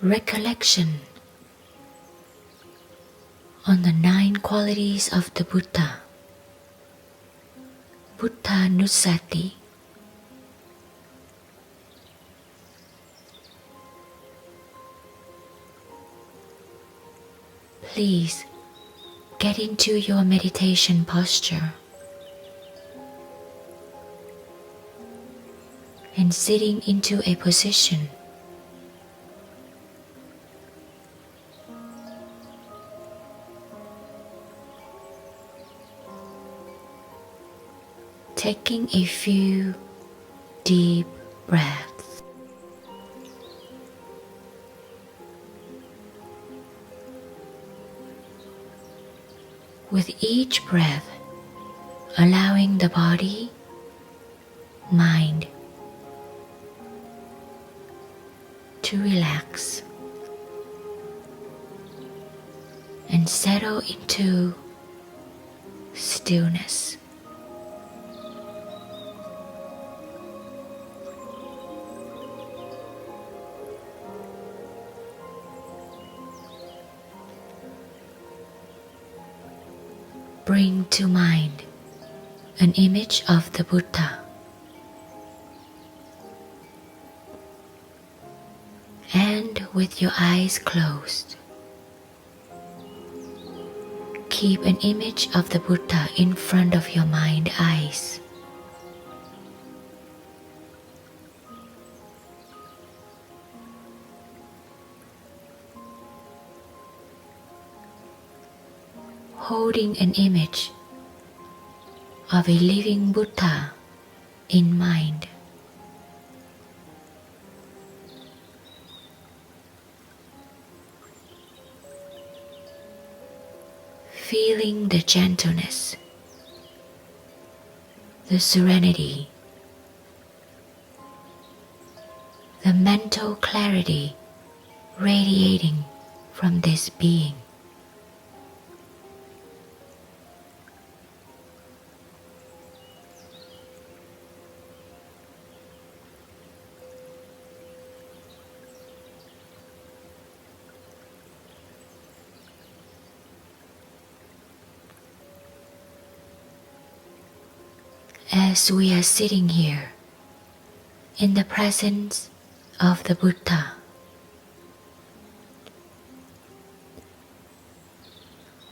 Recollection on the 9 qualities of the Buddha. Buddhanussati. Please get into your meditation posture and sitting into a position taking a few deep breaths. With each breath, allowing the body, mind to relax and settle into stillness. Bring to mind an image of the Buddha and with your eyes closed, keep an image of the Buddha in front of your mind eyes. Holding an image of a living Buddha in mind. Feeling the gentleness, the serenity, the mental clarity radiating from this being. As we are sitting here in the presence of the Buddha,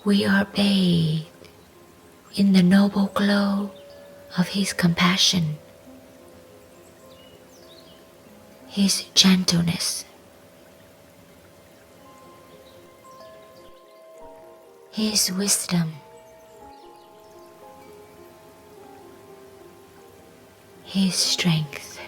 we are bathed in the noble glow of his compassion, his gentleness, his wisdom, his strength.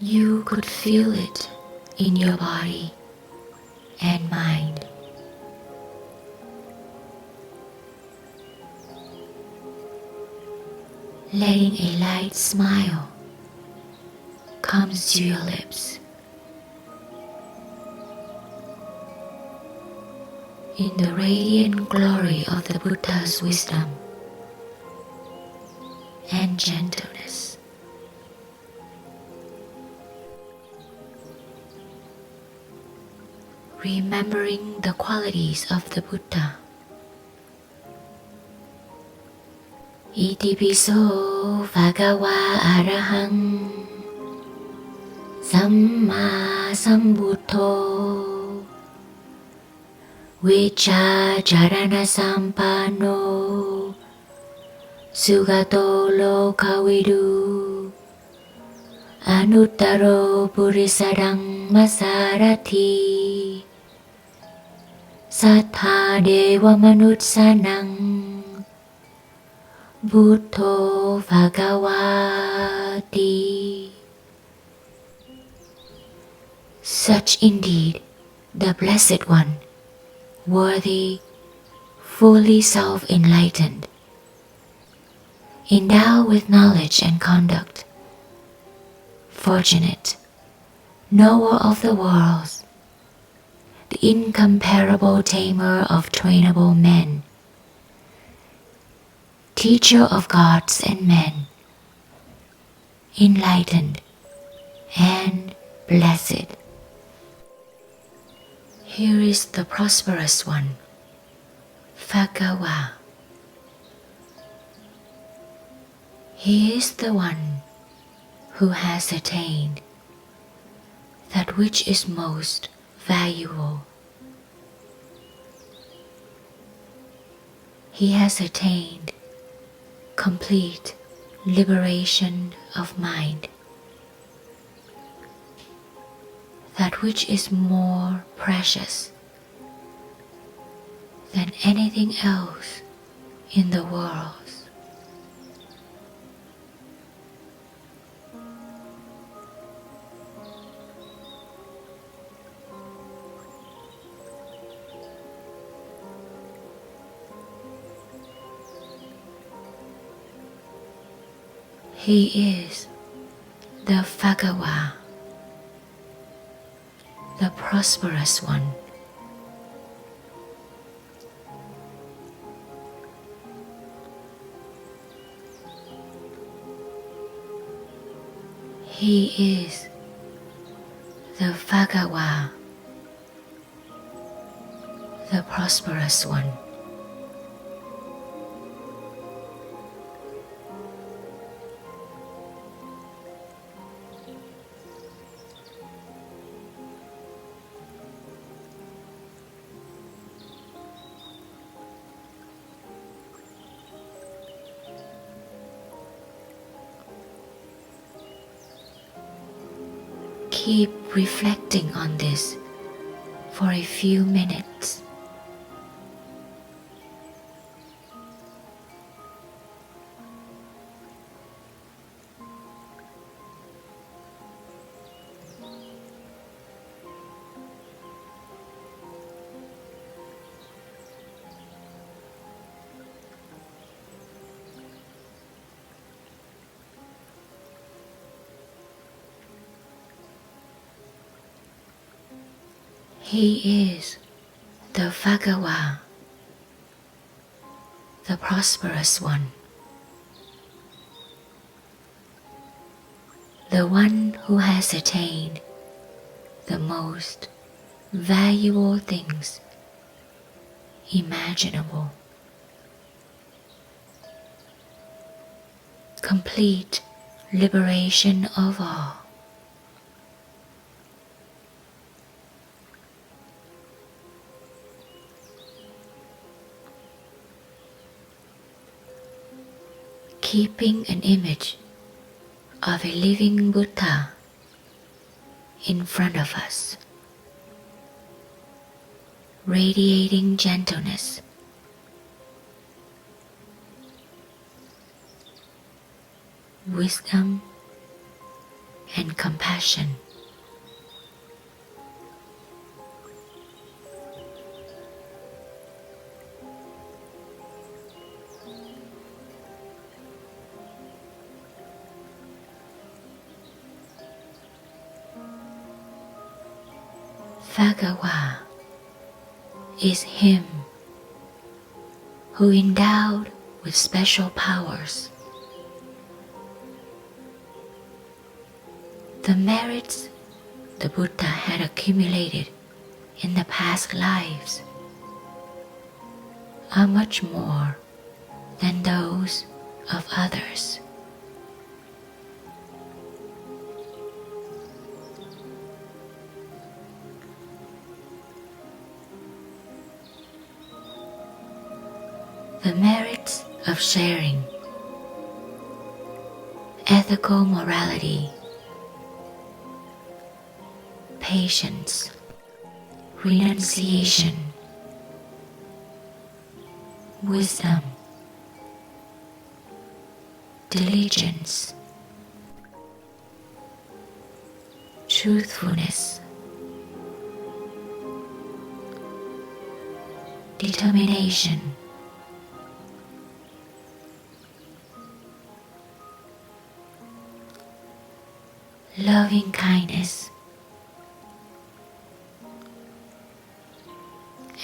You could feel it in your body and mind. Letting a light smile comes to your lips. In the radiant glory of the Buddha's wisdom and gentleness. Remembering the qualities of the Buddha. Iti piso bhagava araham samma-sambuddho vijja-carana-sampanno sugato lokavidu anuttaro-purisa-dhamma-sarathi sattha-deva-manussanam buddho bhagava'ti. Such indeed the Blessed One, worthy, fully self-enlightened, endowed with knowledge and conduct, fortunate, knower of the worlds, the incomparable tamer of trainable men, teacher of gods and men, enlightened and blessed. Here is the prosperous one, Bhagawa. He is the one who has attained that which is most valuable. He has attained complete liberation of mind, that which is more precious than anything else in the world. He is the Bhagawa, the prosperous one. He is the Bhagawa, the prosperous one. Keep reflecting on this for a few minutes. He is the Bhagawa, the prosperous one, the one who has attained the most valuable things imaginable. Complete liberation of all. Keeping an image of a living Buddha in front of us, radiating gentleness, wisdom, and compassion. Bhagawa is him who endowed with special powers. The merits the Buddha had accumulated in the past lives are much more than those of others. The merits of sharing, ethical morality, patience, renunciation, wisdom, diligence, truthfulness, determination, loving kindness,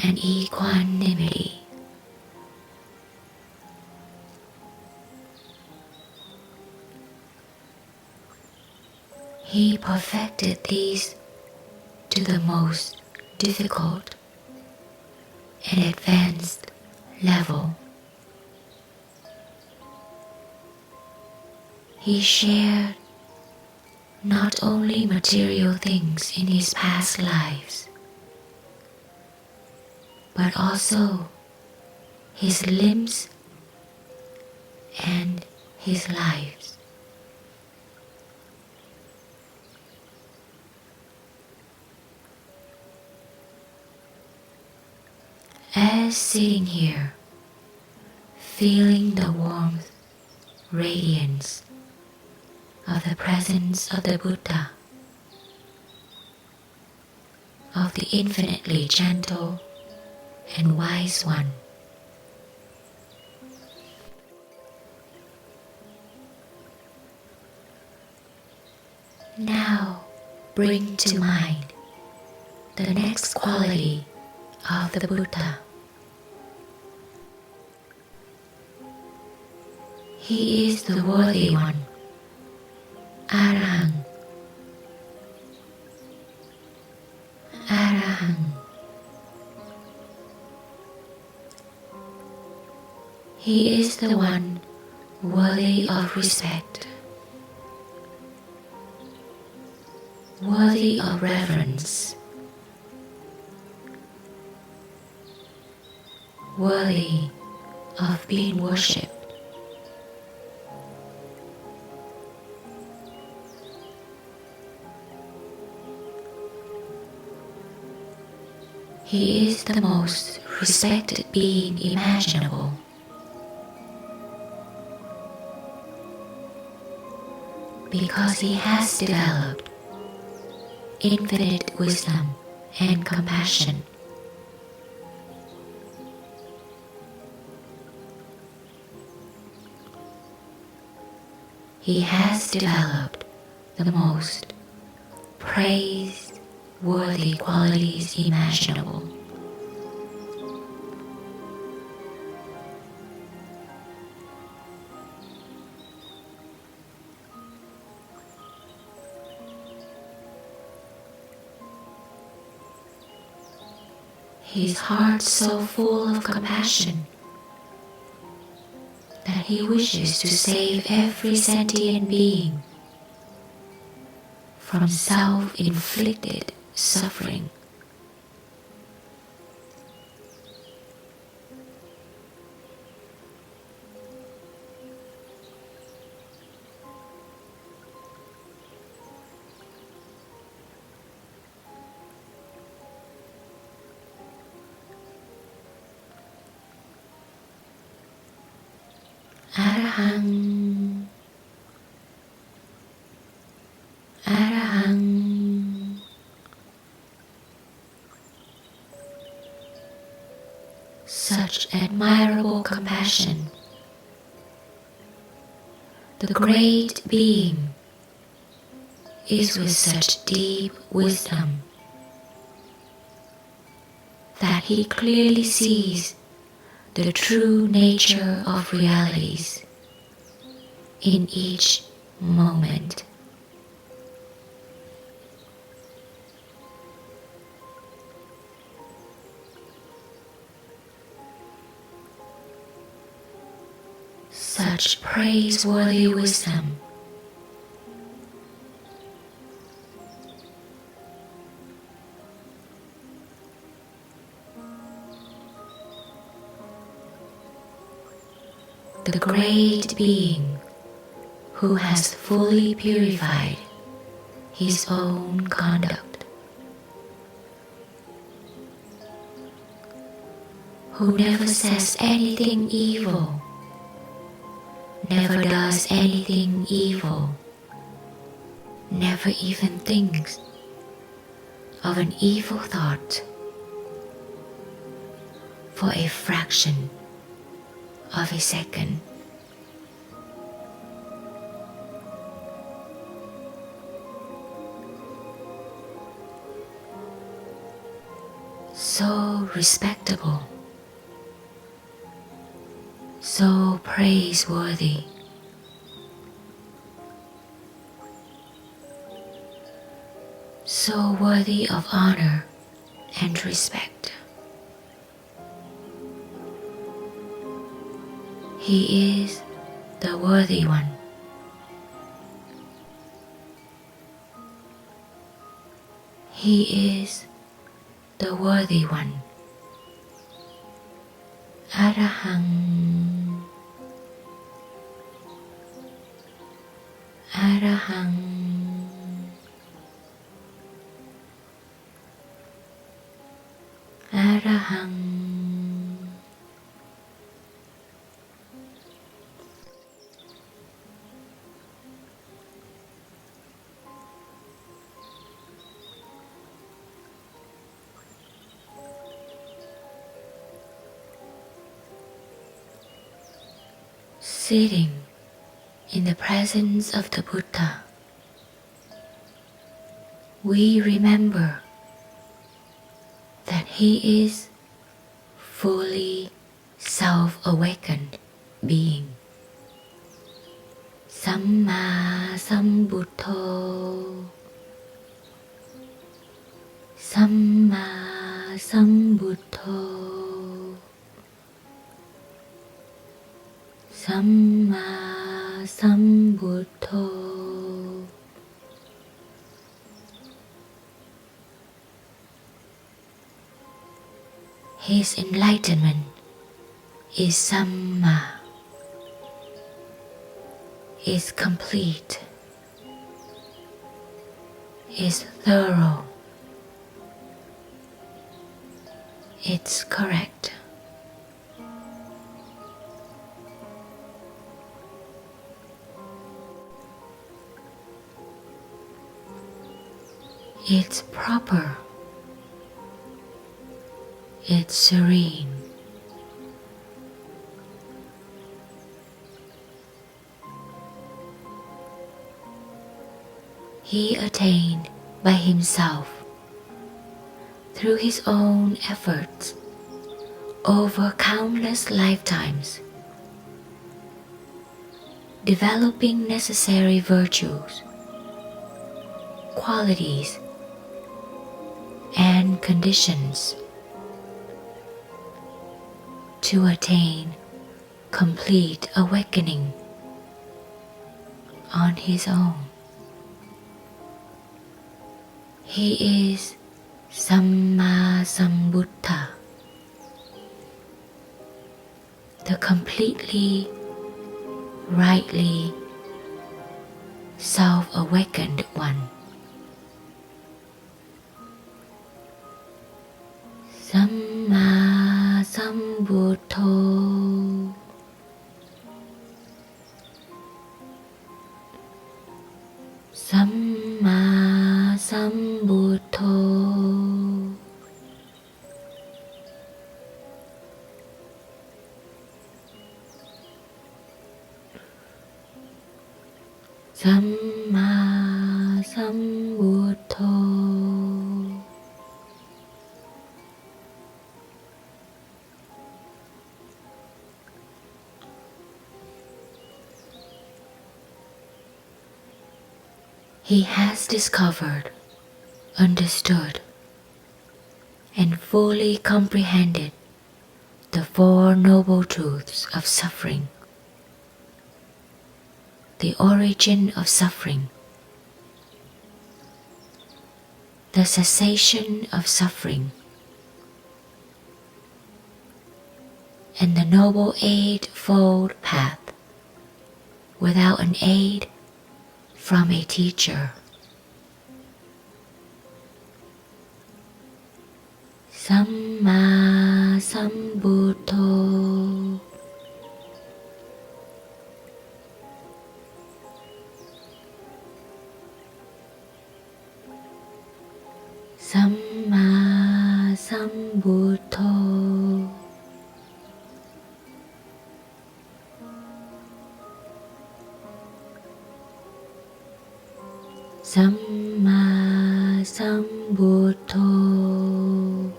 and equanimity. He perfected these to the most difficult and advanced level. He shared not only material things in his past lives, but also his limbs and his lives. As sitting here, feeling the warmth, radiance of the presence of the Buddha, of the infinitely gentle and wise one, now bring to mind the next quality of the Buddha. He is the worthy one, Araham. Araham. He is the one worthy of respect, worthy of reverence, worthy of being worshipped. He is the most respected being imaginable. Because he has developed infinite wisdom and compassion. He has developed the most praiseworthy qualities imaginable. His heart so full of compassion that he wishes to save every sentient being from self-inflicted suffering. Araham, Araham. Such admirable compassion. The great being is with such deep wisdom that he clearly sees the true nature of realities in each moment. Such praiseworthy wisdom the great being who has fully purified his own conduct, who never says anything evil, never does anything evil, never even thinks of an evil thought for a fraction of a second. so respectable, so praiseworthy, so worthy of honor and respect. He is the worthy one. He is the worthy one. Araham, Araham, Araham. Sitting in the presence of the Buddha, we remember that he is fully self-awakened being. Samma-sambuddho, samma-sambuddho, samma-sambuddho. His enlightenment is samma, is complete, is thorough, it's correct. It's proper, it's serene. He attained by himself, through his own efforts, over countless lifetimes, developing necessary virtues, qualities, and conditions to attain complete awakening on his own. He is samma-sambuddho, the completely, rightly self-awakened one. Samma-sambuddho, samma-sambuddho, samma-sambuddho. He has discovered, understood, and fully comprehended the Four Noble Truths of suffering, the origin of suffering, the cessation of suffering, and the Noble Eightfold Path without an aid from a teacher. Samma-sambuddho, samma-sambuddho, samma-sambuddho, samma-sambuddho, samma-sambuddho, samma-sambuddho, samma-sambuddho, samma-sambuddho, samma-sambuddho, samma-sambuddho, samma-sambuddho, samma-sambuddho, samma-sambuddho, samma-sambuddho, samma-sambuddho, samma-sambuddho, samma-sambuddho.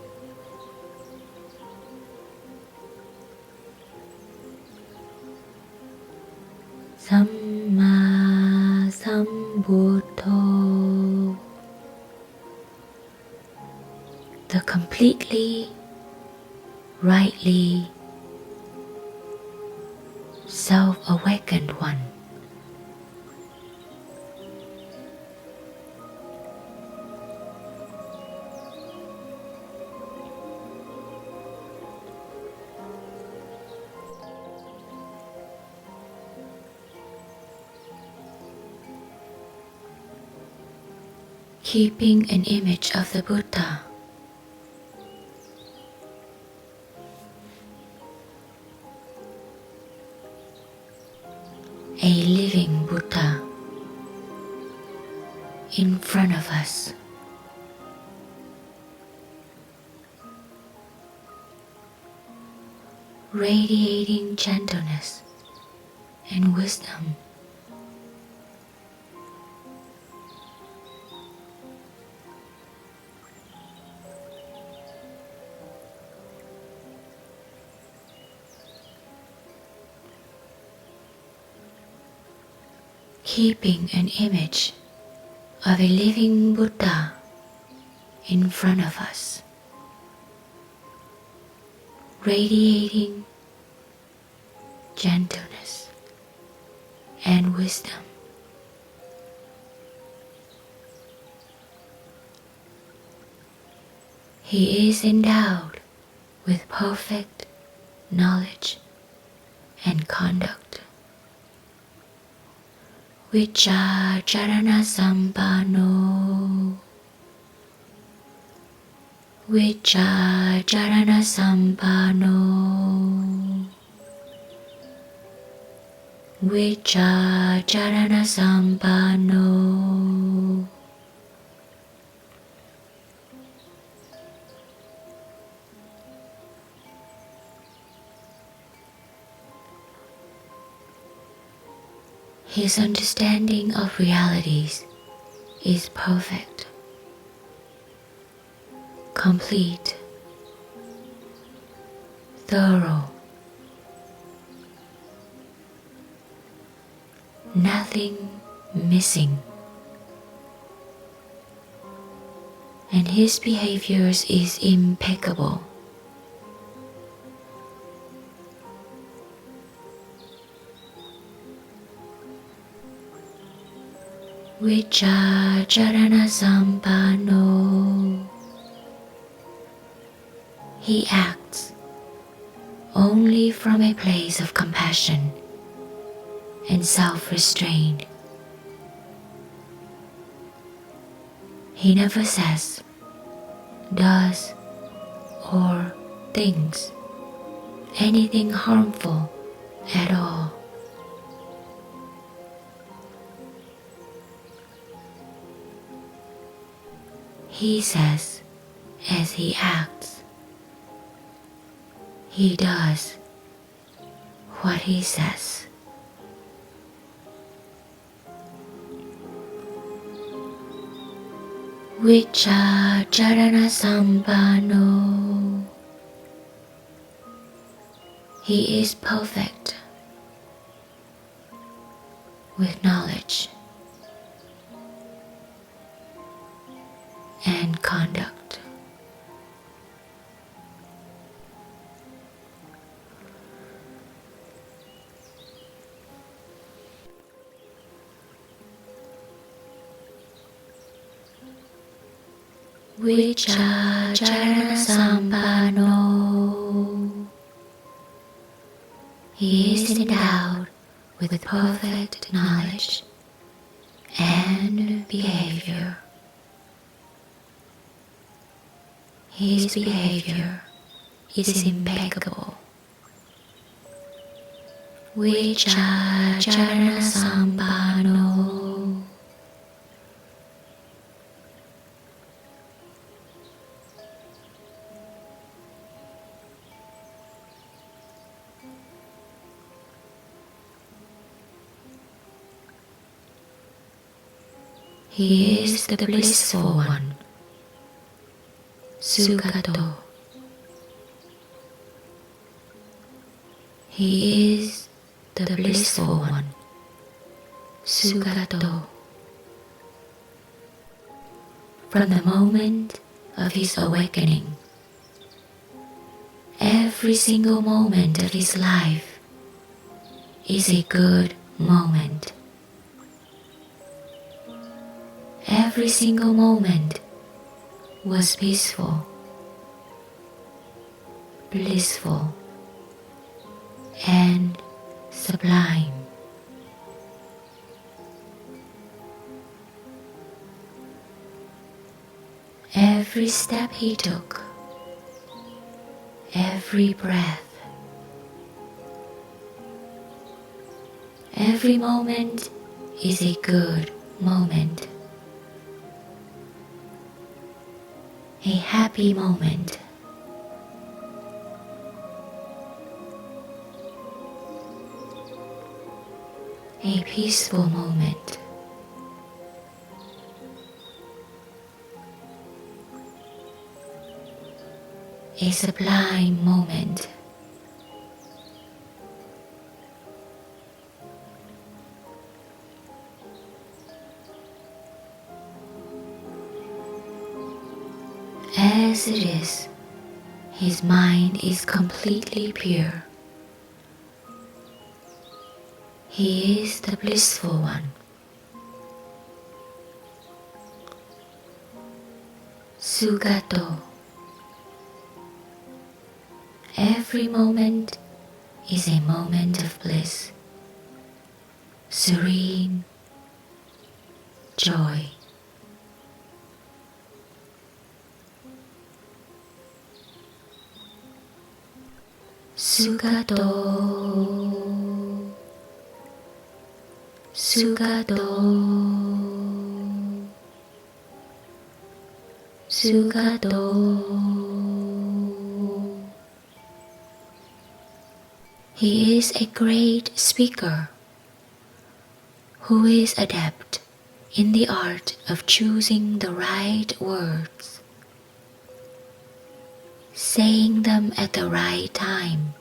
samma-sambuddho, the completely, rightly self-awakened one. Keeping an image of the Buddha, a living Buddha in front of us. Radiating gentleness and wisdom. Keeping an image of a living Buddha in front of us, radiating gentleness and wisdom. He is endowed with perfect knowledge and conduct. Vijja-carana-sampanno, vijja-carana-sampanno, vijja-carana-sampanno. His understanding of realities is perfect, complete, thorough, nothing missing, and his behaviors is impeccable. Vijja-carana-sampanno. He acts only from a place of compassion and self-restraint. He never says, does, or thinks anything harmful at all. He says as he acts. He does what he says. Vijja-carana-sampanno. He is perfect with knowledge and conduct. Vijja-carana-sampanno. He is endowed with perfect knowledge and behavior. His behavior is impeccable. Vijja-carana-sampanno. He is the blissful one, sugato. He is the blissful one, sugato. from the moment of his awakening. Every single moment of his life is a good moment. Every single moment was peaceful, blissful, and sublime. Every step he took, every breath, every moment is a good moment, a happy moment. A peaceful moment. A sublime moment. As it is, his mind is completely pure. He is the blissful one. Sugato. Every moment is a moment of bliss, serene joy. Sugato. Sugato, Sugato. He is a great speaker who is adept in the art of choosing the right words, saying them at the right time,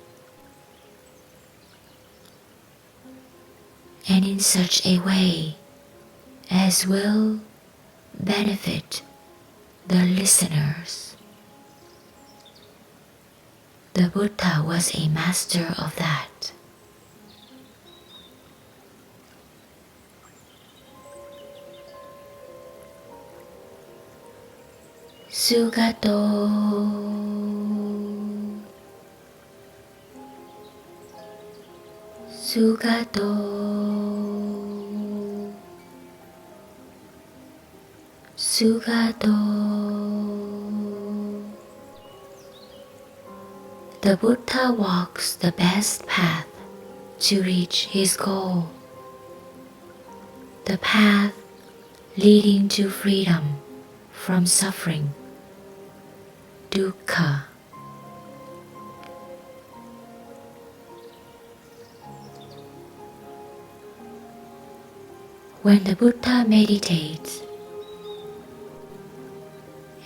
and in such a way as will benefit the listeners. The Buddha was a master of that. Sugato, Sugato, Sugato. The Buddha walks the best path to reach his goal, the path leading to freedom from suffering, dukkha. When the Buddha meditates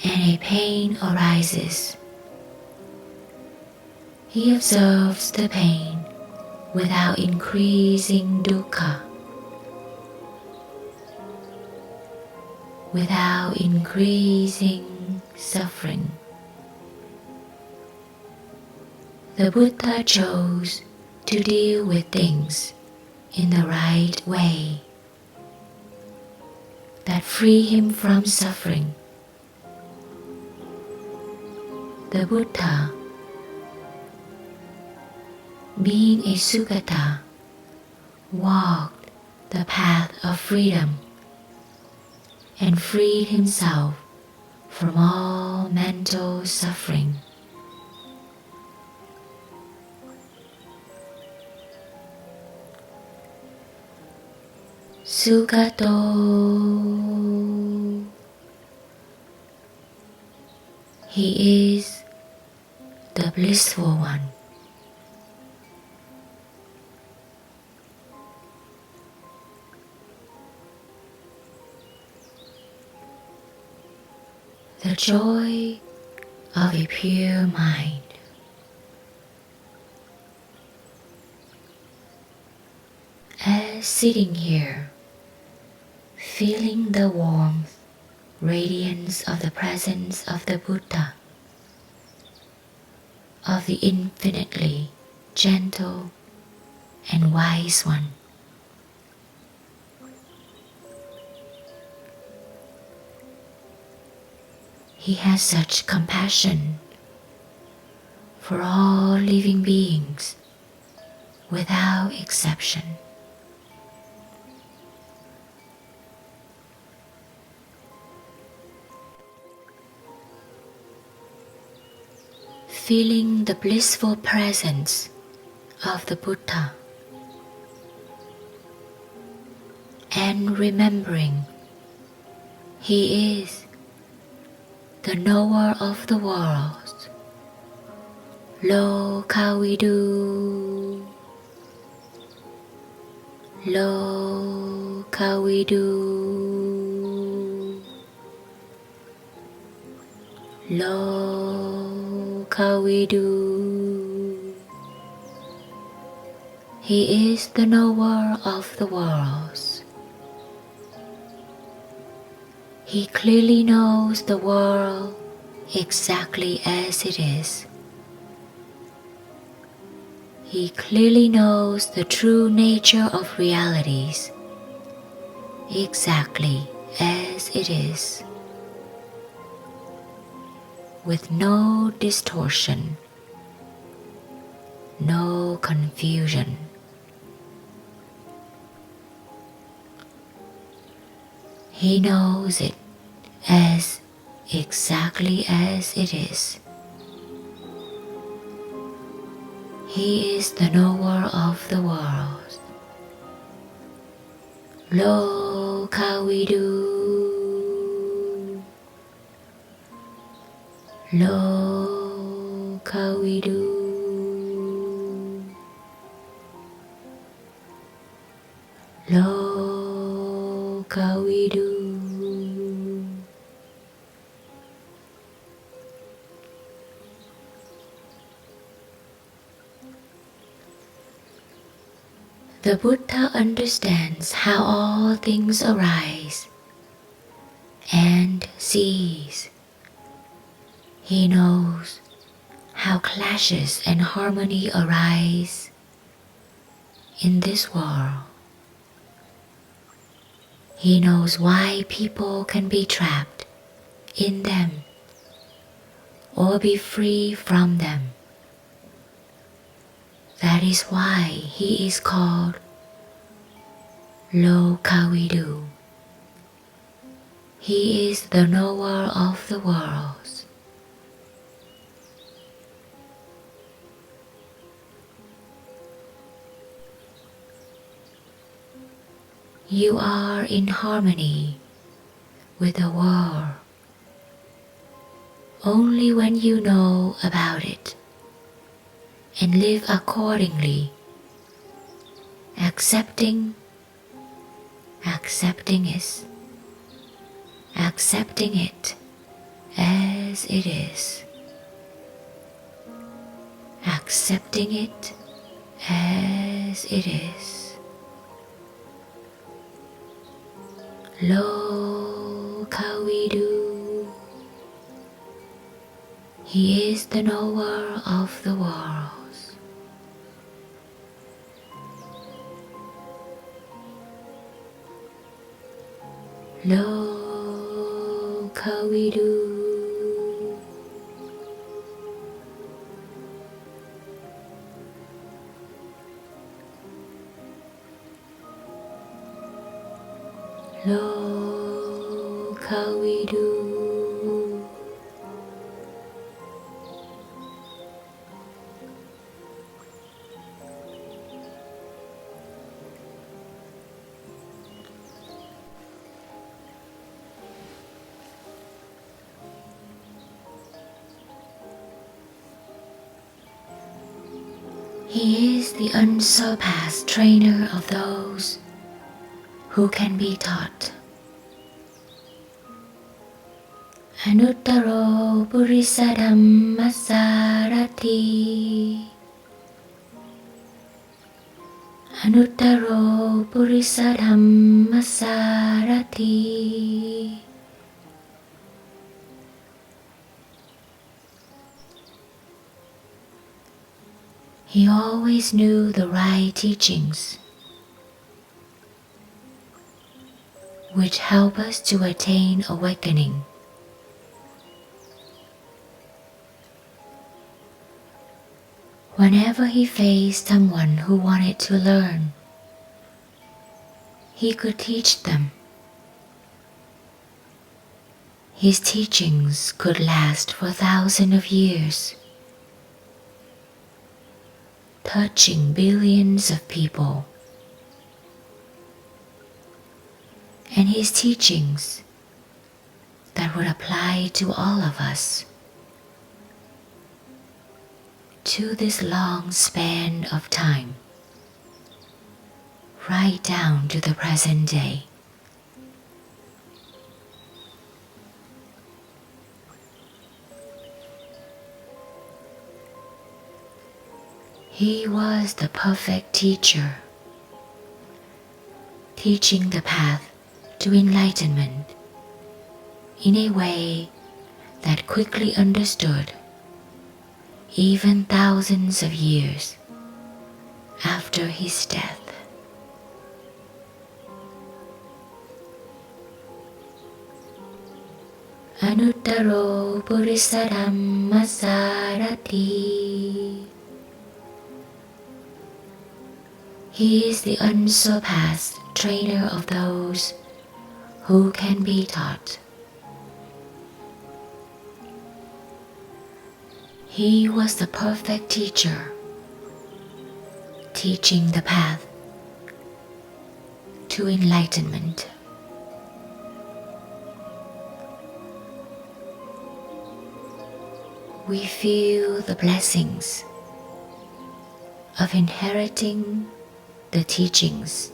and a pain arises, he observes the pain without increasing dukkha, without increasing suffering. The Buddha chose to deal with things in the right way that free him from suffering. The Buddha, being a sugata, walked the path of freedom and freed himself from all mental suffering. Sugato. He is the blissful one. The joy of a pure mind. As sitting here, feeling the warmth radiance of the presence of the Buddha, of the infinitely gentle and wise one. He has such compassion for all living beings without exception. Feeling the blissful presence of the Buddha and remembering he is the knower of the world, lokavidu, lokavidu, lokavidu. He is the knower of the worlds. He clearly knows the world exactly as it is. He clearly knows the true nature of realities exactly as it is, with no distortion, no confusion. He knows it as exactly as it is. He is the knower of the world. Lokavidu, lokavidu, lokavidu. The Buddha understands how all things arise and cease. He knows how clashes and harmony arise in this world. He knows why people can be trapped in them or be free from them. That is why he is called lokavidu. He is the knower of the worlds. You are in harmony with the world only when you know about it and live accordingly, accepting it as it is, accepting it as it is. Lokavidu. He is the knower of the worlds. Lokavidu. Lokavidu. He is the unsurpassed trainer of those who can be taught. Anuttaro-purisa-damma-sarathi, anuttaro-purisa-damma-sarathi, He always knew the right teachings, which help us to attain awakening. Whenever he faced someone who wanted to learn, he could teach them. His teachings could last for thousands of years, touching billions of people. And his teachings that would apply to all of us, to this long span of time, right down to the present day. He was the perfect teacher, teaching the path to enlightenment in a way that quickly understood even thousands of years after his death. Anuttaro-purisa-damma-sarathi. He is the unsurpassed trainer of those who can be taught. He was the perfect teacher, teaching the path to enlightenment. We feel the blessings of inheriting the teachings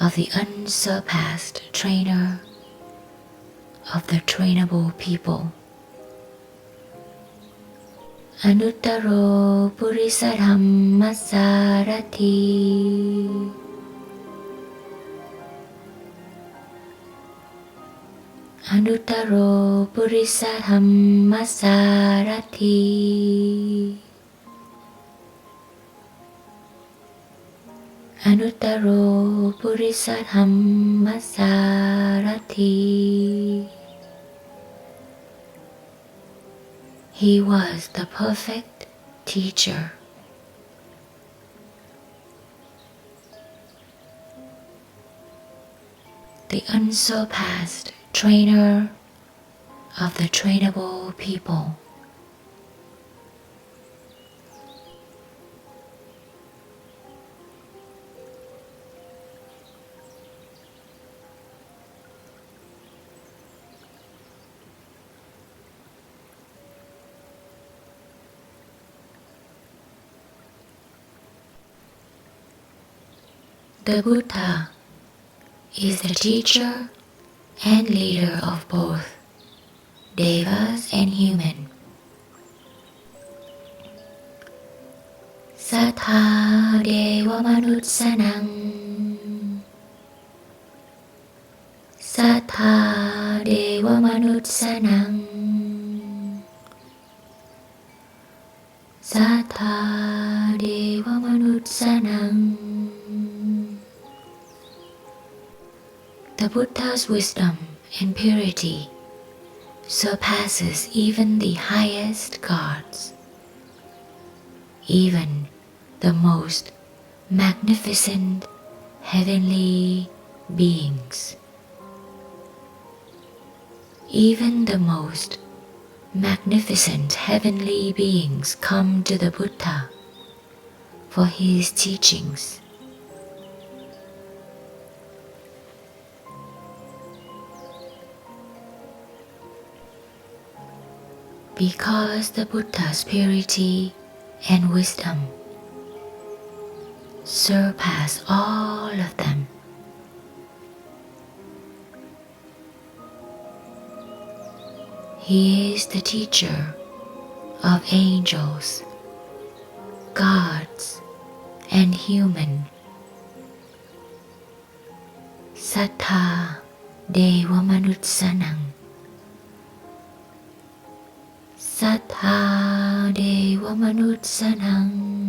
of the unsurpassed trainer of the trainable people. Anuttaro-purisa-damma-sarathi. Anuttaro-purisa-damma-sarathi. Anuttaro-purisa-damma-sarathi. He was the perfect teacher. The unsurpassed trainer of the trainable people. The Buddha is the teacher and leader of both devas and human. Sattha-deva-manussanam. Sattha-deva-manussanam. Sattha-deva-manussanam. The Buddha's wisdom and purity surpasses even the highest gods, even the most magnificent heavenly beings. Even the most magnificent heavenly beings come to the Buddha for his teachings. Because the Buddha's purity and wisdom surpass all of them. He is the teacher of angels, gods, and human. Sattha-deva-manussanam. Sattha-deva-manussanam.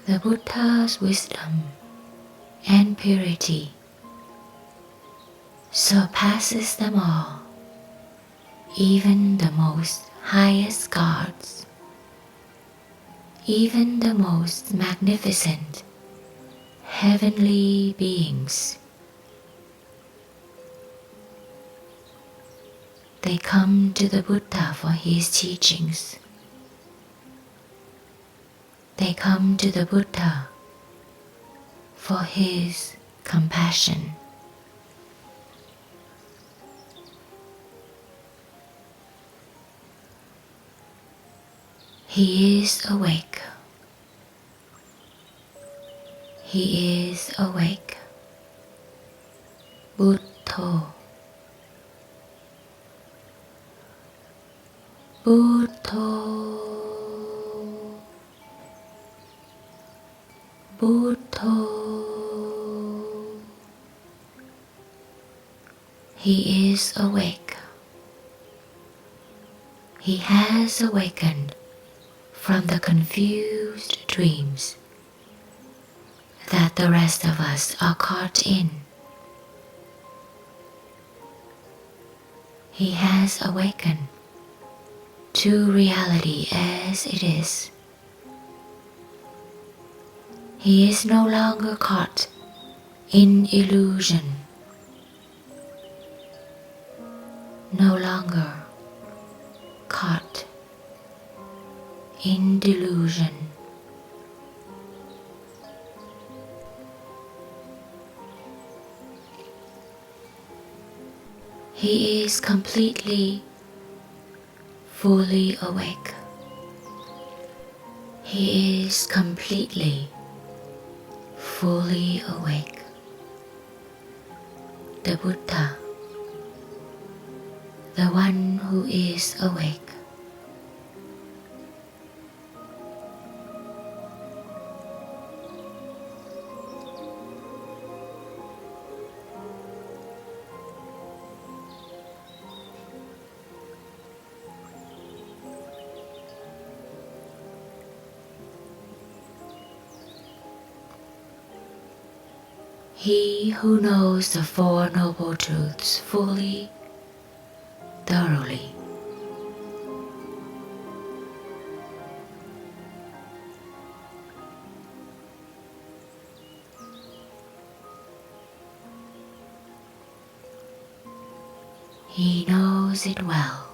The Buddha's wisdom and purity surpasses them all, even the most highest gods, even the most magnificent heavenly beings. They come to the Buddha for his teachings. They come to the Buddha for his compassion. He is awake. He is awake. Buddho. Buddho. Buddho. He is awake. He has awakened from the confused dreams that the rest of us are caught in. He has awakened to reality as it is. He is no longer caught in illusion, no longer caught in delusion. He is completely, fully awake. He is completely, fully awake. The Buddha, the one who is awake. He who knows the Four Noble Truths fully, thoroughly. He knows it well.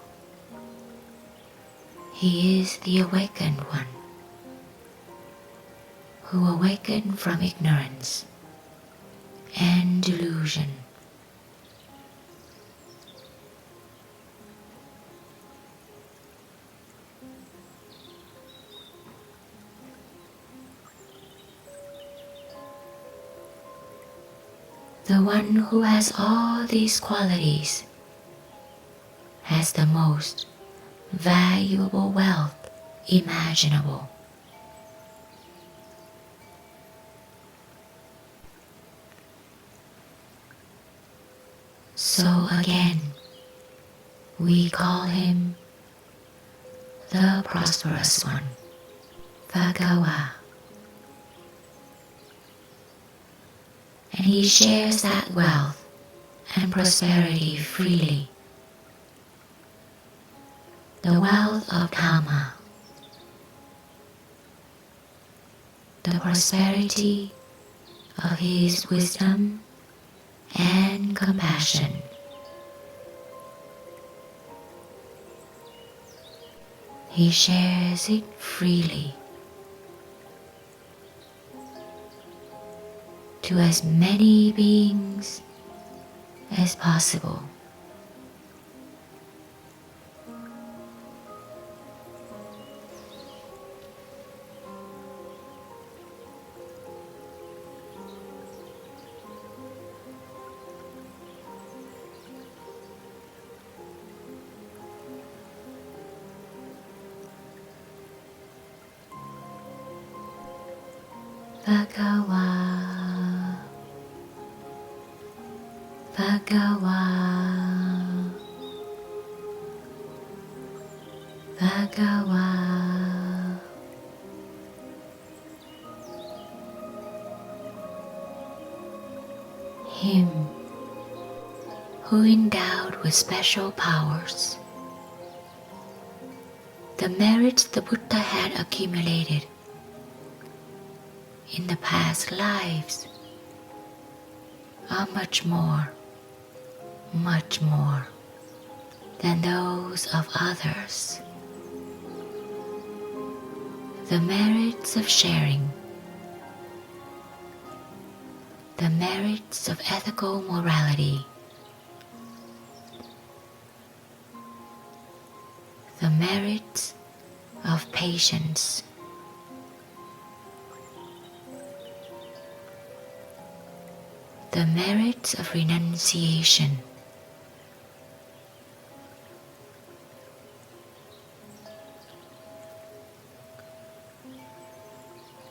He is the awakened one, who awakened from ignorance and delusion. The one who has all these qualities has the most valuable wealth imaginable. So again, we call him the prosperous one, Bhagawa. And he shares that wealth and prosperity freely. The wealth of Dhamma, the prosperity of his wisdom and compassion. He shares it freely to as many beings as possible. Bhagawa, Bhagawa, Bhagawa, who endowed with special powers. The merits the Buddha had accumulated in the past lives are much more than those of others. The merits of sharing, the merits of ethical morality, the merits of patience, the merits of renunciation,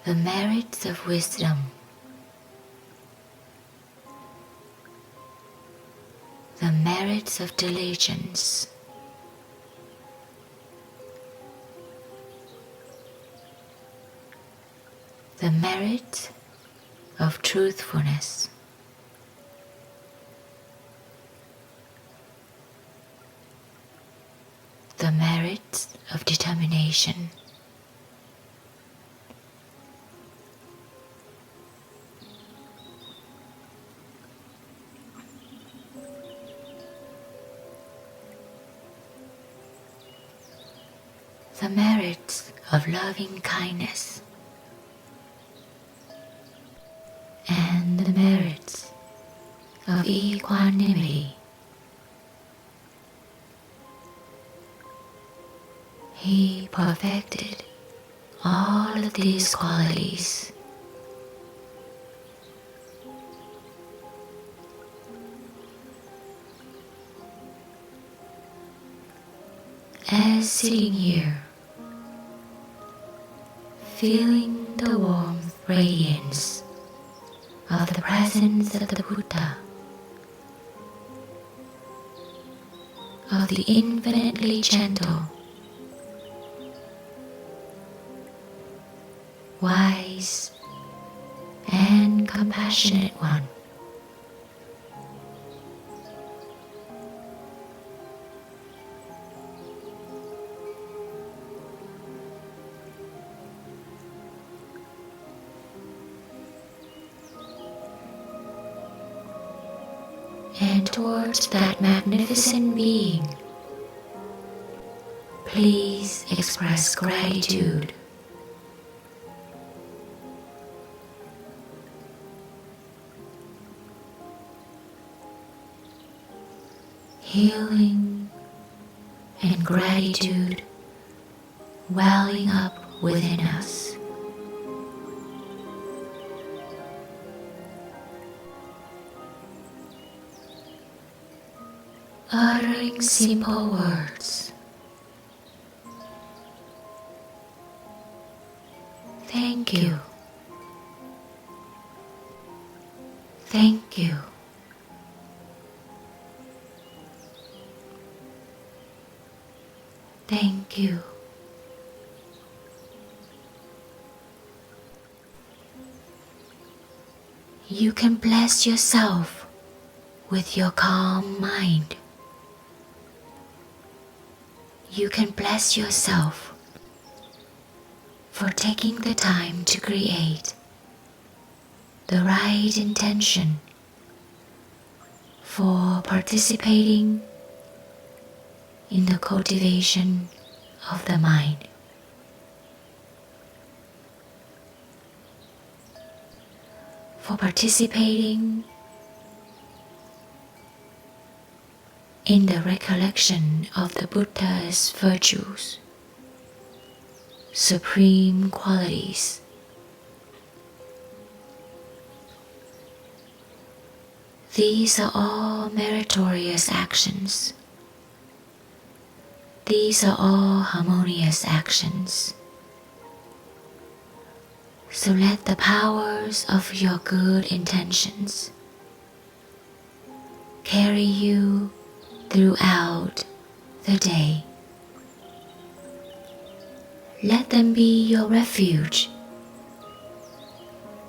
the merits of wisdom, the merits of diligence, the merit of truthfulness, the merit of determination, the merits of loving kindness, and the merits of equanimity. He perfected all of these qualities. As sitting here, feeling the warmth radiance of the presence of the Buddha, of the infinitely gentle, wise, and compassionate one. And towards that magnificent being, please express gratitude. Healing and gratitude welling up within us. Uttering simple words. Thank you. Thank you. Thank you. You can bless yourself with your calm mind. You can bless yourself for taking the time to create the right intention for participating in the cultivation of the mind. For participating in the recollection of the Buddha's virtues, supreme qualities. These are all meritorious actions. These are all harmonious actions. So let the powers of your good intentions carry you throughout the day. Let them be your refuge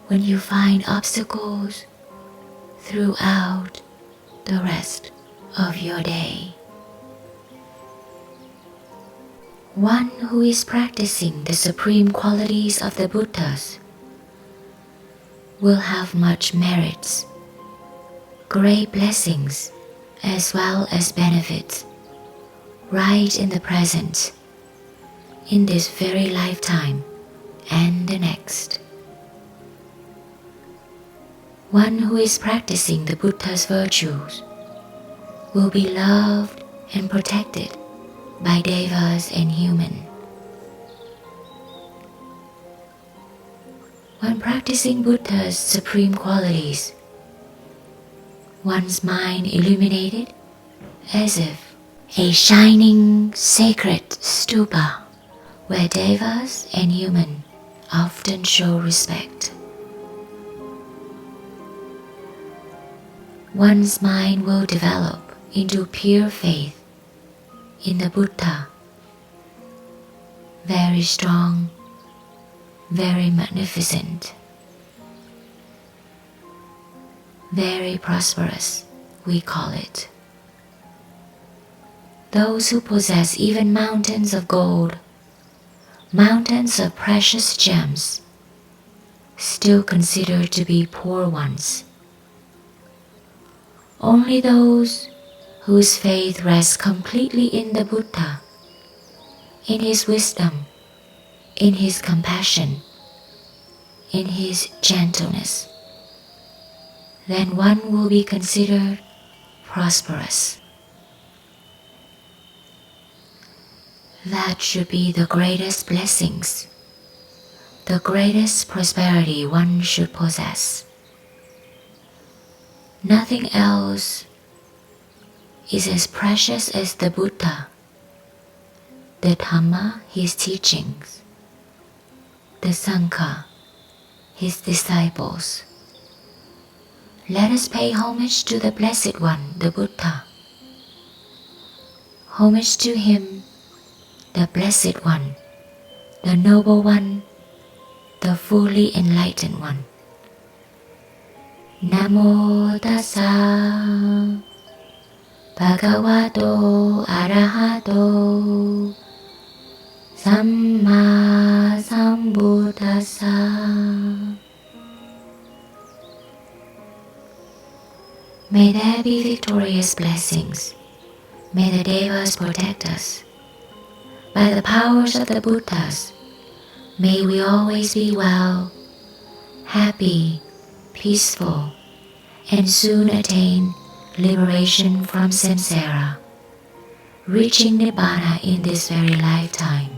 when you find obstacles throughout the rest of your day. One who is practicing the supreme qualities of the Buddhas will have much merits, great blessings, as well as benefits, right in the present, in this very lifetime and the next. One who is practicing the Buddha's virtues will be loved and protected by devas and human. When practicing Buddha's supreme qualities, one's mind illuminated as if a shining sacred stupa where devas and human often show respect. One's mind will develop into pure faith in the Buddha, very strong, very magnificent, very prosperous, we call it. Those who possess even mountains of gold, mountains of precious gems, still considered to be poor ones. Only those whose faith rests completely in the Buddha, in his wisdom, in his compassion, in his gentleness, then one will be considered prosperous. That should be the greatest blessings, the greatest prosperity one should possess. Nothing else is as precious as the Buddha, the Dhamma, his teachings, the Sangha, his disciples. Let us pay homage to the Blessed One, the Buddha. Homage to him, the Blessed One, the Noble One, the fully enlightened one. Namo tassa bhagavato arahato samma-sambuddho. May there be victorious blessings. May the devas protect us. By the powers of the Buddhas, may we always be well, happy, peaceful, and soon attain liberation from samsara, reaching Nibbana in this very lifetime.